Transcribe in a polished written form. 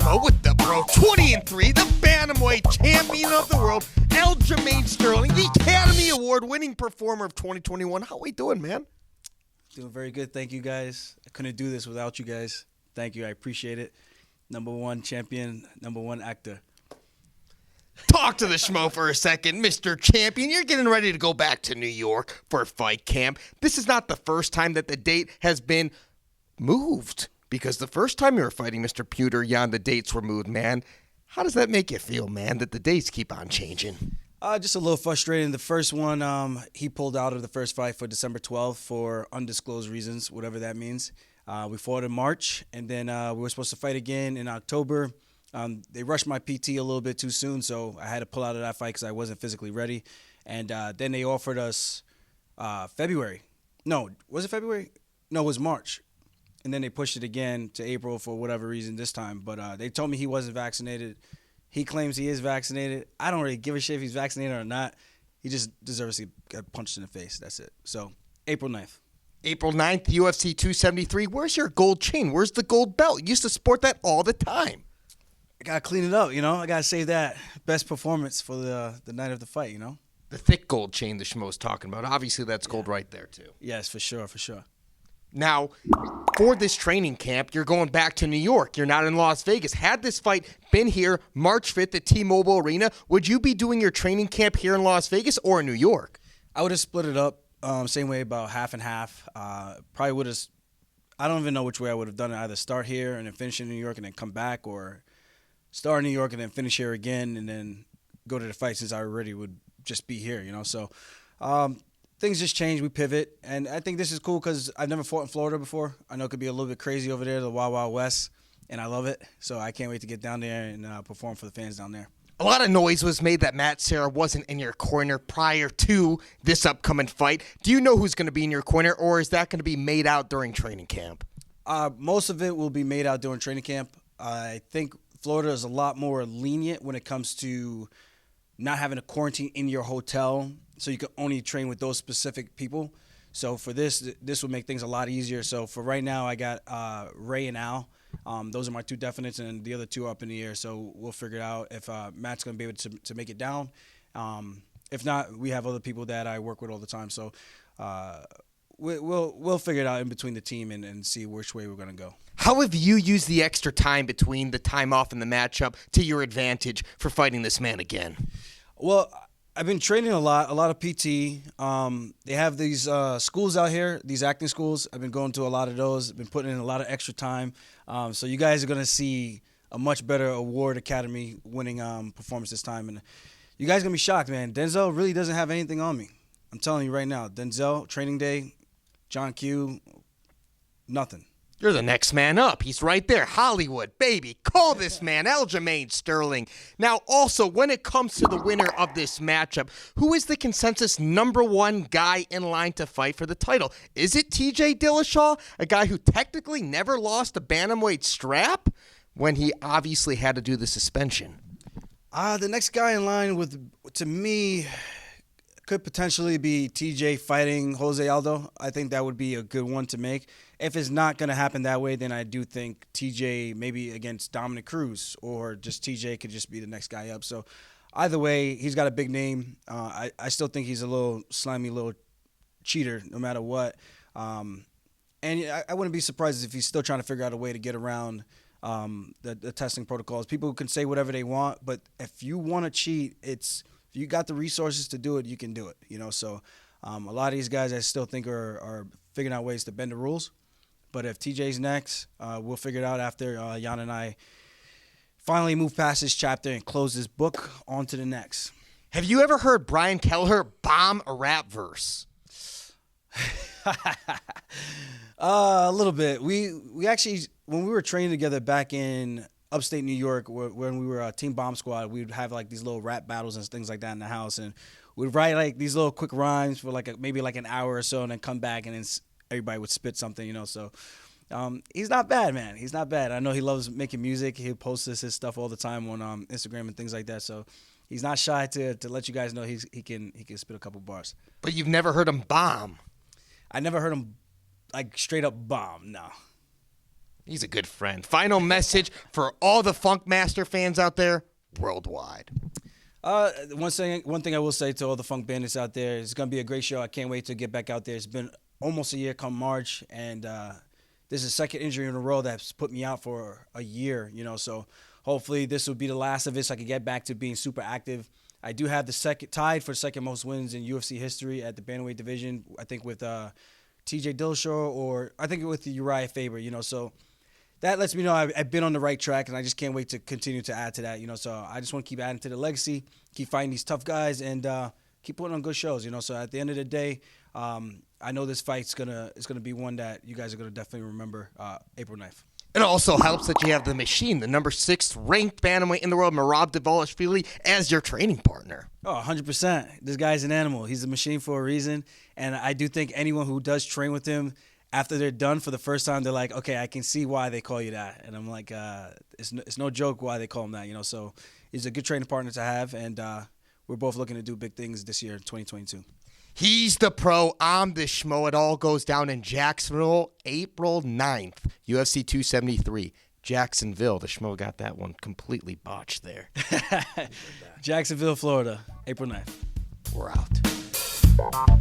Schmo with the bro. 20-3, the Bantamweight champion of the world, Aljamain Sterling, the Academy Award-winning performer of 2021. How we doing, man? Doing very good. Thank you, guys. I couldn't do this without you guys. Thank you. I appreciate it. #1 champion, #1 actor. Talk to the Schmo for a second. Mr. Champion, you're getting ready to go back to New York for a fight camp. This is not the first time that the date has been moved, because the first time you were fighting Mr. Pewter, the dates were moved, man. How does that make you feel, man, that the dates keep on changing? Just a little frustrating. The first one, he pulled out of the first fight for December 12th for undisclosed reasons, whatever that means. We fought in March, and then we were supposed to fight again in October. They rushed my PT a little bit too soon, so I had to pull out of that fight because I wasn't physically ready. And then they offered us February. No, was it February? No, it was March. And then they pushed it again to April for whatever reason this time. But they told me he wasn't vaccinated. He claims he is vaccinated. I don't really give a shit if he's vaccinated or not. He just deserves to get punched in the face. That's it. So, April 9th. April 9th, UFC 273. Where's your gold chain? Where's the gold belt? You used to sport that all the time. I got to clean it up, I got to save that best performance for the night of the fight, The thick gold chain the Schmo's talking about. Obviously, that's gold right there, too. Yes, for sure, for sure. Now, for this training camp, you're going back to New York. You're not in Las Vegas. Had this fight been here March 5th at T-Mobile Arena, would you be doing your training camp here in Las Vegas or in New York? I would have split it up same way, about half and half. Probably would have, I don't even know which way I would have done it. Either start here and then finish in New York and then come back, or start in New York and then finish here again and then go to the fight, since I already would just be here, So things just change. We pivot. And I think this is cool because I've never fought in Florida before. I know it could be a little bit crazy over there, the Wild Wild West, and I love it. So I can't wait to get down there and perform for the fans down there. A lot of noise was made that Matt Serra wasn't in your corner prior to this upcoming fight. Do you know who's going to be in your corner, or is that going to be made out during training camp? Most of it will be made out during training camp. I think Florida is a lot more lenient when it comes to not having a quarantine in your hotel, so you can only train with those specific people. So for this will make things a lot easier. So for right now, I got Ray and Al. Those are my two definites, and the other two are up in the air. So we'll figure it out if Matt's going to be able to make it down. If not, we have other people that I work with all the time. So we'll figure it out in between the team and see which way we're going to go. How have you used the extra time between the time off and the matchup to your advantage for fighting this man again? Well, I've been training a lot of PT. They have these schools out here, these acting schools. I've been going to a lot of those. I've been putting in a lot of extra time. So you guys are going to see a much better award academy winning performance this time. And you guys are going to be shocked, man. Denzel really doesn't have anything on me. I'm telling you right now. Denzel, training day, John Q, nothing. You're the next man up. He's right there. Hollywood, baby. Call this man Aljamain Sterling. Now, also, when it comes to the winner of this matchup, who is the consensus #1 guy in line to fight for the title? Is it TJ Dillashaw, a guy who technically never lost a bantamweight strap when he obviously had to do the suspension? The next guy in line to me, could potentially be TJ fighting Jose Aldo. I think that would be a good one to make. If it's not going to happen that way, then I do think TJ maybe against Dominic Cruz, or just TJ could just be the next guy up. So either way, he's got a big name. I still think he's a little slimy little cheater no matter what. And I wouldn't be surprised if he's still trying to figure out a way to get around the testing protocols. People can say whatever they want, but if you want to cheat, if you got the resources to do it, you can do it. So a lot of these guys I still think are figuring out ways to bend the rules. But if TJ's next, we'll figure it out after Jan and I finally move past this chapter and close this book. On to the next. Have you ever heard Brian Kelleher bomb a rap verse? A little bit. We actually, when we were training together back in upstate New York, when we were a Team Bomb Squad, we'd have like these little rap battles and things like that in the house, and we'd write like these little quick rhymes for maybe an hour or so, and then come back and then everybody would spit something, So he's not bad, man. He's not bad. I know he loves making music. He posts his stuff all the time on Instagram and things like that. So he's not shy to let you guys know he can spit a couple bars. But you've never heard him bomb. I never heard him straight up bomb. No. He's a good friend. Final message for all the Funkmaster fans out there worldwide. One thing I will say to all the Funk Bandits out there, it's going to be a great show. I can't wait to get back out there. It's been almost a year come March, and this is the second injury in a row that's put me out for a year, so hopefully this will be the last of it so I can get back to being super active. I do have tied for second most wins in UFC history at the Bantamweight division, I think with TJ Dillashaw or I think with the Uriah Faber, so that lets me know I've been on the right track, and I just can't wait to continue to add to that, so I just want to keep adding to the legacy, keep fighting these tough guys, and keep putting on good shows, so at the end of the day, I know this fight's gonna be one that you guys are gonna definitely remember April 9th. It also helps that you have the Machine, the number 6 ranked bantamweight in the world, Merab Dillashaw, as your training partner. Oh, 100%. This guy's an animal. He's a machine for a reason, and I do think anyone who does train with him, after they're done for the first time, they're like, okay, I can see why they call you that. And I'm like, it's no joke why they call him that, So he's a good training partner to have, and we're both looking to do big things this year, 2022. He's the pro. I'm the Schmo. It all goes down in Jacksonville, April 9th, UFC 273. Jacksonville. The Schmo got that one completely botched there. Jacksonville, Florida, April 9th. We're out.